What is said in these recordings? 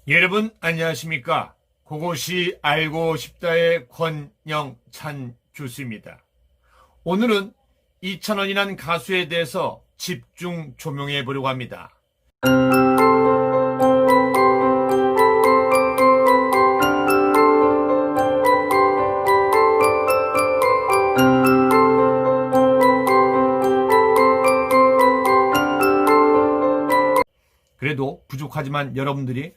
여러분 안녕하십니까? 그것이 알고 싶다의 권영찬 교수입니다. 오늘은 이찬원이라는 가수에 대해서 집중 조명해 보려고 합니다. 그래도 부족하지만 여러분들이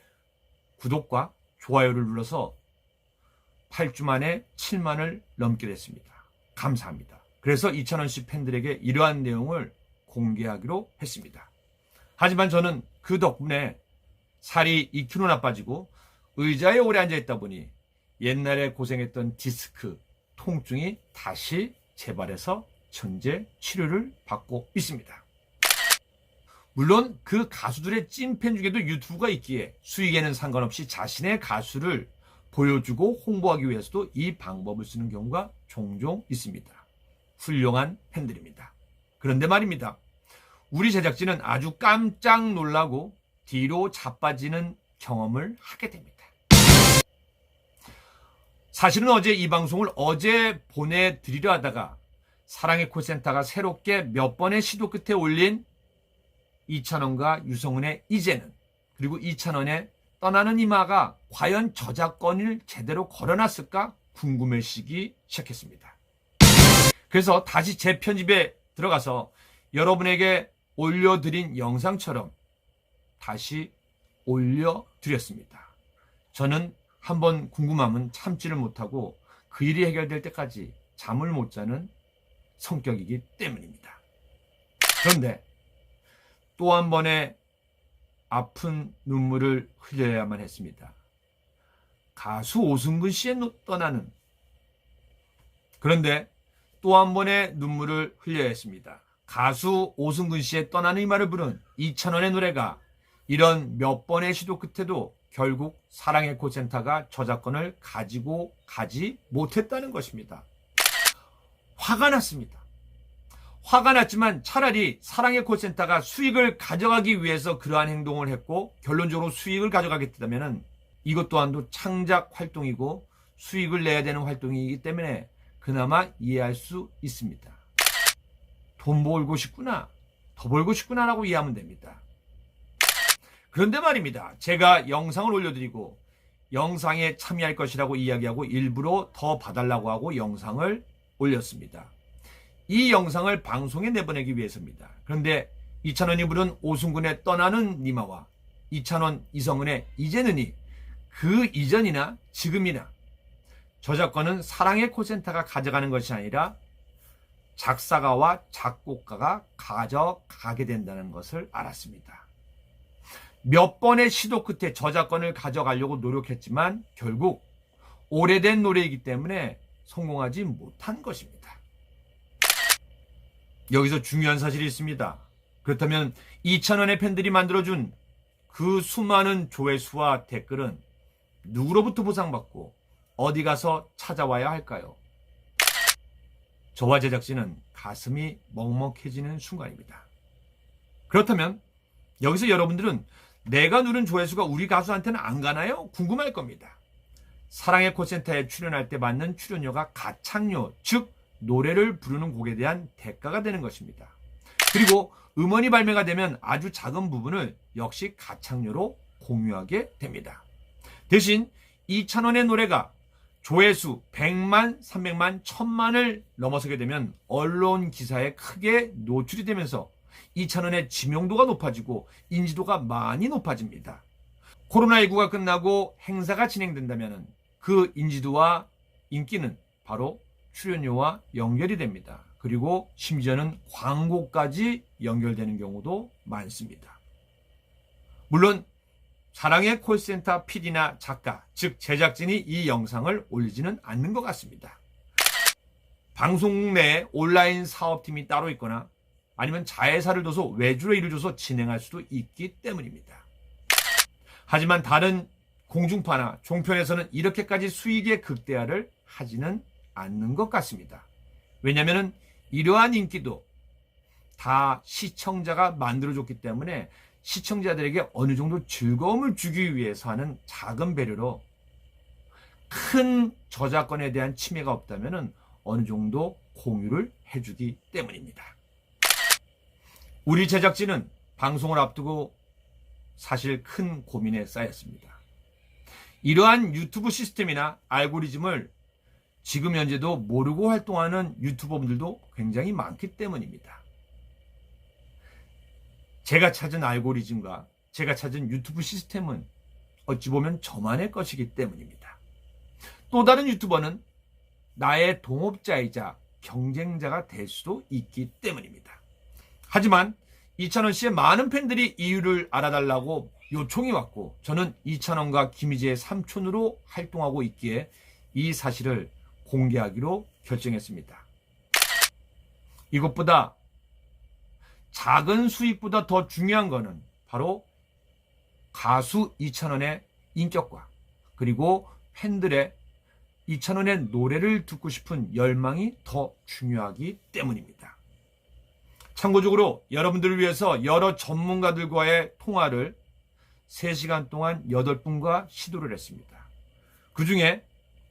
구독과 좋아요를 눌러서 8주 만에 7만을 넘게 됐습니다. 감사합니다. 그래서 이찬원 씨 팬들에게 이러한 내용을 공개하기로 했습니다. 하지만 저는 그 덕분에 살이 2kg나 빠지고 의자에 오래 앉아있다 보니 옛날에 고생했던 디스크, 통증이 다시 재발해서 현재 치료를 받고 있습니다. 물론 그 가수들의 찐팬 중에도 유튜브가 있기에 수익에는 상관없이 자신의 가수를 보여주고 홍보하기 위해서도 이 방법을 쓰는 경우가 종종 있습니다. 훌륭한 팬들입니다. 그런데 말입니다. 우리 제작진은 아주 깜짝 놀라고 뒤로 자빠지는 경험을 하게 됩니다. 사실은 어제 이 방송을 보내드리려 하다가 사랑의 콜센터가 새롭게 몇 번의 시도 끝에 올린 이찬원과 유성은의 이제는, 그리고 이찬원의 떠나는 이마가 과연 저작권을 제대로 걸어놨을까 궁금해지기 시작했습니다. 그래서 다시 재편집에 들어가서 여러분에게 올려드린 영상처럼 다시 올려드렸습니다. 저는 한번 궁금하면 참지를 못하고 그 일이 해결될 때까지 잠을 못 자는 성격이기 때문입니다. 그런데 또 한 번의 아픈 눈물을 흘려야만 했습니다. 가수 오승근 씨의 떠나는. 그런데 또 한 번의 눈물을 흘려야 했습니다. 가수 오승근 씨의 떠나는 이 말을 부른 이찬원의 노래가 이런 몇 번의 시도 끝에도 결국 사랑의 콜센터가 저작권을 가지고 가지 못했다는 것입니다. 화가 났습니다. 화가 났지만 차라리 사랑의 콜센터가 수익을 가져가기 위해서 그러한 행동을 했고 결론적으로 수익을 가져가겠다면 이것 또한도 창작 활동이고 수익을 내야 되는 활동이기 때문에 그나마 이해할 수 있습니다. 돈 벌고 싶구나, 더 벌고 싶구나 라고 이해하면 됩니다. 그런데 말입니다. 제가 영상을 올려드리고 영상에 참여할 것이라고 이야기하고 일부러 더 봐달라고 하고 영상을 올렸습니다. 이 영상을 방송에 내보내기 위해서입니다. 그런데 이찬원이 부른 오승근의 떠나는 니마와 이찬원, 이성은의 이제는이 그 이전이나 지금이나 저작권은 사랑의 콜센터가 가져가는 것이 아니라 작사가와 작곡가가 가져가게 된다는 것을 알았습니다. 몇 번의 시도 끝에 저작권을 가져가려고 노력했지만 결국 오래된 노래이기 때문에 성공하지 못한 것입니다. 여기서 중요한 사실이 있습니다. 그렇다면 이찬원의 팬들이 만들어준 그 수많은 조회수와 댓글은 누구로부터 보상받고 어디 가서 찾아와야 할까요? 저와 제작진은 가슴이 먹먹해지는 순간입니다. 그렇다면 여기서 여러분들은 내가 누른 조회수가 우리 가수한테는 안 가나요? 궁금할 겁니다. 사랑의 콜센터에 출연할 때 받는 출연료가 가창료, 즉 노래를 부르는 곡에 대한 대가가 되는 것입니다. 그리고 음원이 발매가 되면 아주 작은 부분을 역시 가창료로 공유하게 됩니다. 대신 이찬원의 노래가 조회수 100만, 300만, 1000만을 넘어서게 되면 언론 기사에 크게 노출이 되면서 이찬원의 지명도가 높아지고 인지도가 많이 높아집니다. 코로나19가 끝나고 행사가 진행된다면 그 인지도와 인기는 바로 출연료와 연결이 됩니다. 그리고 심지어는 광고까지 연결되는 경우도 많습니다. 물론 사랑의 콜센터 PD나 작가, 즉 제작진이 이 영상을 올리지는 않는 것 같습니다. 방송 내에 온라인 사업팀이 따로 있거나 아니면 자회사를 둬서 외주로 일을 줘서 진행할 수도 있기 때문입니다. 하지만 다른 공중파나 종편에서는 이렇게까지 수익의 극대화를 하지는 않는 것 같습니다. 왜냐하면 이러한 인기도 다 시청자가 만들어줬기 때문에 시청자들에게 어느 정도 즐거움을 주기 위해서 하는 작은 배려로 큰 저작권에 대한 침해가 없다면 어느 정도 공유를 해주기 때문입니다. 우리 제작진은 방송을 앞두고 사실 큰 고민에 쌓였습니다. 이러한 유튜브 시스템이나 알고리즘을 지금 현재도 모르고 활동하는 유튜버분들도 굉장히 많기 때문입니다. 제가 찾은 알고리즘과 제가 찾은 유튜브 시스템은 어찌 보면 저만의 것이기 때문입니다. 또 다른 유튜버는 나의 동업자이자 경쟁자가 될 수도 있기 때문입니다. 하지만 이찬원 씨의 많은 팬들이 이유를 알아달라고 요청이 왔고 저는 이찬원과 김희재의 삼촌으로 활동하고 있기에 이 사실을 공개하기로 결정했습니다. 이것보다 작은 수익보다 더 중요한 것은 바로 가수 이찬원의 인격과 그리고 팬들의 이찬원의 노래를 듣고 싶은 열망이 더 중요하기 때문입니다. 참고적으로 여러분들을 위해서 여러 전문가들과의 통화를 3시간 동안 8분과 시도를 했습니다. 그 중에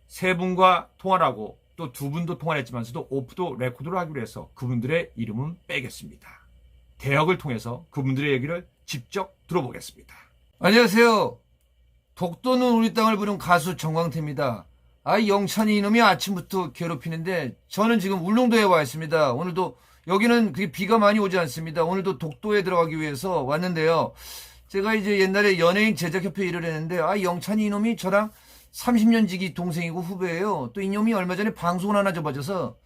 3분과 통화를 하고 또 2분도 통화를 했지만서도 오프도 레코드를 하기로 해서 그분들의 이름은 빼겠습니다. 대역을 통해서 그분들의 얘기를 직접 들어보겠습니다. 안녕하세요. 독도는 우리 땅을 부른 가수 정광태입니다. 영찬이 이놈이 아침부터 괴롭히는데 저는 지금 울릉도에 와 있습니다. 오늘도 여기는 그게 비가 많이 오지 않습니다. 오늘도 독도에 들어가기 위해서 왔는데요. 제가 이제 옛날에 연예인 제작협회 일을 했는데 영찬이 이놈이 저랑 30년 지기 동생이고 후배예요. 또 이놈이 얼마 전에 방송을 하나 접어져서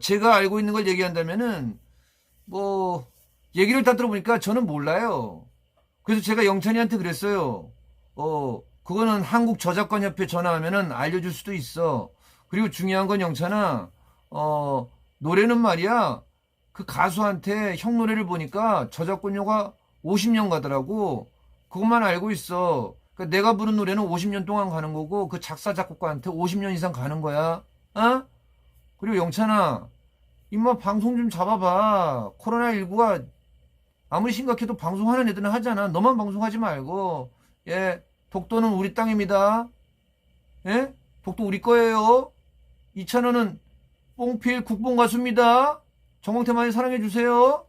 제가 알고 있는 걸 얘기한다면은 얘기를 다 들어보니까 저는 몰라요. 그래서 제가 영찬이한테 그랬어요. 그거는 한국저작권협회 전화하면은 알려줄 수도 있어. 그리고 중요한 건 영찬아, 노래는 말이야. 그 가수한테 형 노래를 보니까 저작권료가 50년 가더라고. 그것만 알고 있어. 그러니까 내가 부른 노래는 50년 동안 가는 거고 그 작사 작곡가한테 50년 이상 가는 거야. 그리고 영찬아, 임마 방송 좀 잡아봐. 코로나19가 아무리 심각해도 방송하는 애들은 하잖아. 너만 방송하지 말고. 독도는 우리 땅입니다. 독도 우리 거예요. 이찬원은 뽕필 국뽕 가수입니다. 정광태 많이 사랑해주세요.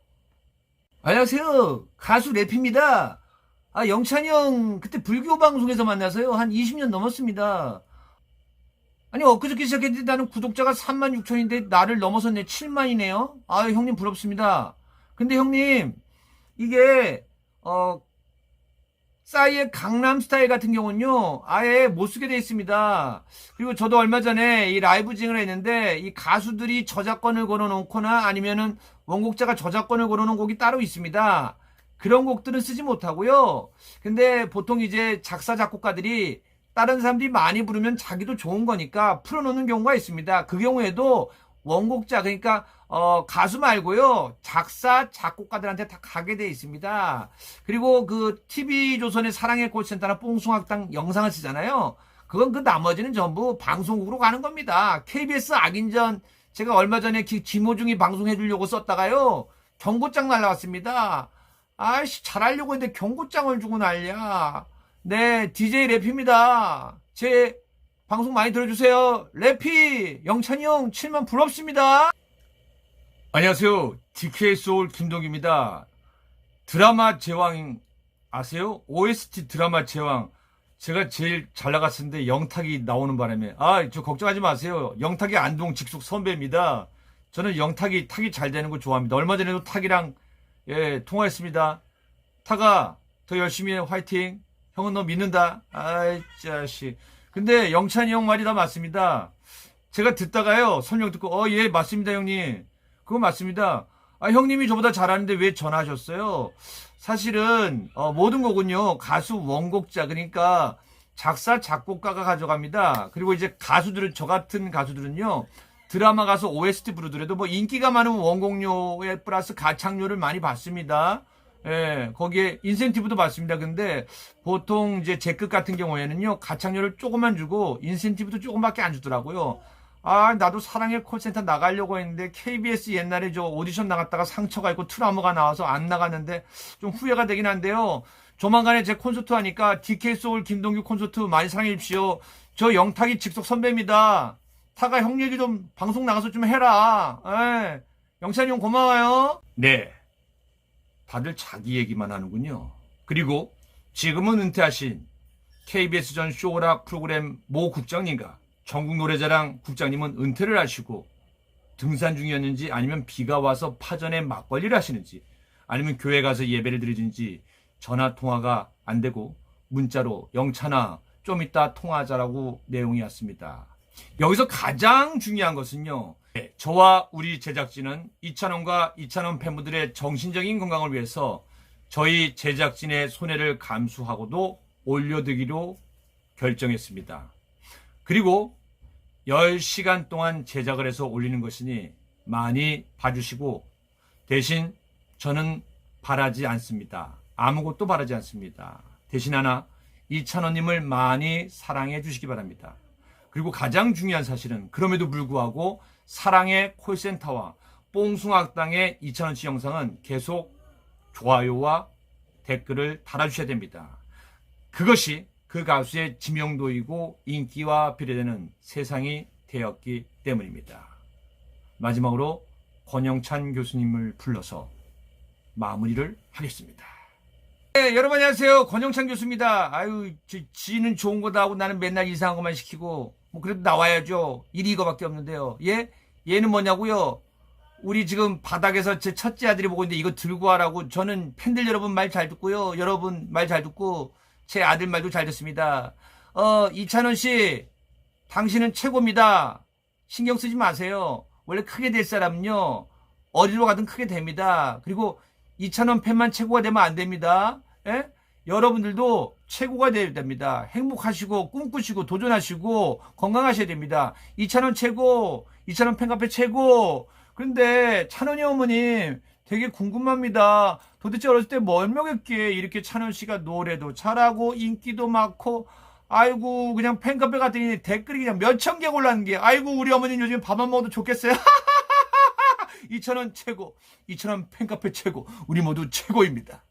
안녕하세요. 가수 래피입니다. 영찬이 형 그때 불교 방송에서 만나서요. 한 20년 넘었습니다. 아니 엊그저께 시작했는데 나는 구독자가 36,000인데 나를 넘어섰네. 7만이네요. 형님 부럽습니다. 근데 형님 이게 싸이의 강남스타일 같은 경우는요 아예 못 쓰게 돼 있습니다. 그리고 저도 얼마 전에 이 라이브 진행을 했는데 이 가수들이 저작권을 걸어놓거나 아니면은 원곡자가 저작권을 걸어놓은 곡이 따로 있습니다. 그런 곡들은 쓰지 못하고요. 근데 보통 이제 작사 작곡가들이 다른 사람들이 많이 부르면 자기도 좋은 거니까 풀어놓는 경우가 있습니다. 그 경우에도 원곡자 그러니까 가수 말고요 작사 작곡가들한테 다 가게 돼 있습니다. 그리고 그 TV조선의 사랑의 콜센터나 뽕숭악당 영상을 쓰잖아요. 그건 그 나머지는 전부 방송국으로 가는 겁니다. KBS 악인전 제가 얼마 전에 김호중이 방송해 주려고 썼다가요 경고장 날라왔습니다. 잘하려고 했는데 경고장을 주고 난리야. 네, DJ 래피입니다. 제 방송 많이 들어주세요. 래피 영찬이 형 7만 부럽습니다. 안녕하세요. DK 소울 김동기입니다. 드라마 제왕 아세요? OST 드라마 제왕. 제가 제일 잘 나갔었는데 영탁이 나오는 바람에 저 걱정하지 마세요. 영탁이 안동 직속 선배입니다. 저는 영탁이 탁이 잘 되는 거 좋아합니다. 얼마 전에도 탁이랑 통화했습니다. 탁아 더 열심히 해. 화이팅. 형은 너 믿는다. 자식. 근데 영찬이 형 말이 다 맞습니다. 제가 듣다가요 설명 듣고 예 맞습니다 형님. 그거 맞습니다. 형님이 저보다 잘하는데 왜 전화하셨어요? 사실은 모든 곡은요 가수 원곡자 그러니까 작사 작곡가가 가져갑니다. 그리고 이제 가수들은 저 같은 가수들은요 드라마 가서 OST 부르더라도 뭐 인기가 많은 원곡료에 플러스 가창료를 많이 받습니다. 거기에 인센티브도 받습니다. 근데 보통 이제 제 끝 같은 경우에는요 가창료를 조금만 주고 인센티브도 조금밖에 안 주더라고요. 아, 나도 사랑의 콜센터 나가려고 했는데 KBS 옛날에 저 오디션 나갔다가 상처가 있고 트라우마가 나와서 안 나갔는데 좀 후회가 되긴 한데요. 조만간에 제 콘서트 하니까 DK 소울 김동규 콘서트 많이 사랑해 주십시오. 저 영탁이 직속 선배입니다. 타가 형 얘기 좀 방송 나가서 좀 해라. 에이, 영찬이 형 고마워요. 네. 다들 자기 얘기만 하는군요. 그리고 지금은 은퇴하신 KBS 전 쇼오락 프로그램 모 국장님과 전국 노래자랑 국장님은 은퇴를 하시고 등산 중이었는지 아니면 비가 와서 파전에 막걸리를 하시는지 아니면 교회 가서 예배를 드리는지 전화 통화가 안 되고 문자로 영찬아 좀 이따 통화하자라고 내용이 왔습니다. 여기서 가장 중요한 것은요. 저와 우리 제작진은 이찬원과 이찬원 팬분들의 정신적인 건강을 위해서 저희 제작진의 손해를 감수하고도 올려드기로 결정했습니다. 그리고 10시간 동안 제작을 해서 올리는 것이니 많이 봐주시고 대신 저는 바라지 않습니다. 아무것도 바라지 않습니다. 대신 하나 이찬원님을 많이 사랑해 주시기 바랍니다. 그리고 가장 중요한 사실은 그럼에도 불구하고 사랑의 콜센터와 뽕숭악당의 이찬원씨 영상은 계속 좋아요와 댓글을 달아주셔야 됩니다. 그것이 그 가수의 지명도이고 인기와 비례되는 세상이 되었기 때문입니다. 마지막으로 권영찬 교수님을 불러서 마무리를 하겠습니다. 네, 여러분 안녕하세요. 권영찬 교수입니다. 아유, 지는 좋은 거다 하고 나는 맨날 이상한 것만 시키고 뭐 그래도 나와야죠. 일이 이거밖에 없는데요. 얘는 뭐냐고요? 우리 지금 바닥에서 제 첫째 아들이 보고 있는데 이거 들고 와라고. 저는 팬들 여러분 말 잘 듣고요. 여러분 말 잘 듣고 제 아들 말도 잘 듣습니다. 이찬원 씨, 당신은 최고입니다. 신경 쓰지 마세요. 원래 크게 될 사람은요, 어디로 가든 크게 됩니다. 그리고 이찬원 팬만 최고가 되면 안 됩니다. 예? 여러분들도 최고가 되어야 됩니다. 행복하시고 꿈꾸시고 도전하시고 건강하셔야 됩니다. 이찬원 최고, 이찬원 팬카페 최고. 근데 찬원이 어머님 되게 궁금합니다. 도대체 어렸을 때 뭘 먹였기에 이렇게 찬원 씨가 노래도 잘하고 인기도 많고 아이고 그냥 팬카페 갔더니 댓글이 그냥 몇천 개 올라는 게 아이고 우리 어머님 요즘 밥 안 먹어도 좋겠어요. 이찬원 최고, 이찬원 팬카페 최고, 우리 모두 최고입니다.